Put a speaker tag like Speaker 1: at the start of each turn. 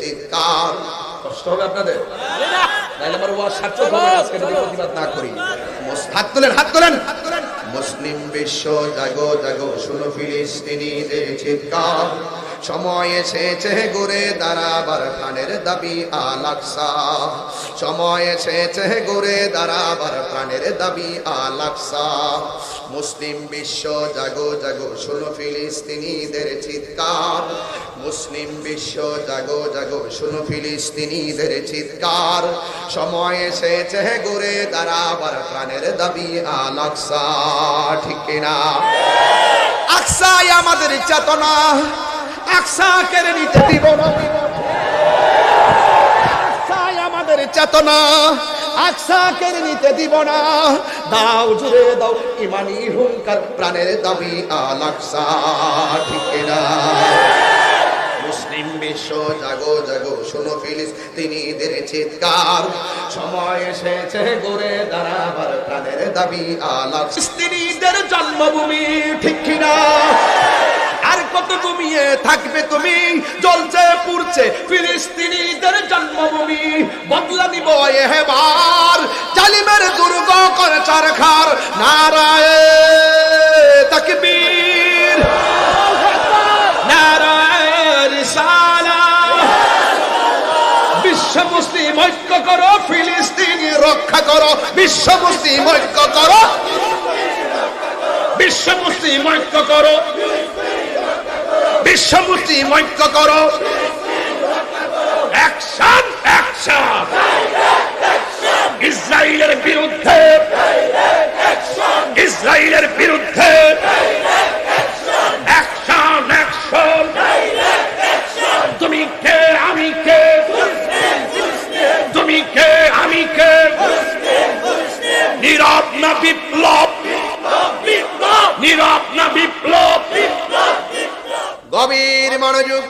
Speaker 1: চিৎকার। কষ্ট হবে আপনাদের? নাইলে আমার ওয়াজ সার্থক হবে আজকে যদি প্রতিবাদ না করি। হাত তোলেন, হাত তোলেন। মুসলিম বিশ্ব জাগো জাগো, শুনো ফিলিস্তিনিদের চিৎকার। সময় এসেছে ঘুরে দাঁড়াবার প্রাণের দাবি আল আকসা। সময় এসেছে ঘুরে দাঁড়াবার প্রাণের দাবি আল আকসা। মুসলিম বিশ্ব জাগো জাগো, শুনো ফিলিস্তিনিদের চিৎকার। মুসলিম বিশ্ব জাগো জাগো, শুনো ফিলিস্তিনিদের চিৎকার। সময় এসেছে ঘুরে দাঁড়াবার প্রাণের দাবি আল আকসা। ঠিক কিনা? আকসাই আমাদের চেতনা, আকসা কেড়ে নিতে দিব না। আকসাই আমাদের চেতনা, আকসা কেড়ে নিতে দিব না। দাও জুড়ে দাও ইমানি হুঙ্কার, প্রাণের দাবি আল আকসা। ঠিক কিনা? মুসলিম বিশ্ব জাগো জাগো, শোনো ফিলিস্তিনিদের চিৎকার। সময় এসেছে ঘুরে দাঁড়াবার প্রাণের দাবি আল আকসা। ফিলিস্তিনিদের জন্মভূমি, ঠিক কিনা? আর কত ঘুমিয়ে থাকবে তুমি? জ্বলছে পুড়ছে ফিলিস্তিনিদের জন্মভূমি। বদলা নিব এবার, জালিমের দুর্গ করে চারখার। নারায়ে তাকবীর, নারায়ে রিসালাত। বিশ্ব মুসলিম ঐক্য করো, ফিলিস্তিন রক্ষা করো। বিশ্ব মুসলিম ঐক্য করো, বিশ্ব মুসলিম ঐক্য করো, বিশ্ব মুসলিম ঐক্য করো। অ্যাকশন, অ্যাকশন ইসরায়েলের বিরুদ্ধে, ইসরায়েলের বিরুদ্ধে। Action, action. তুমি কে আমি কে, তুমি কে আমি কে। নীরব না বিপ্লব, নীরব না বিপ্লব। গভীর মনোযোগ।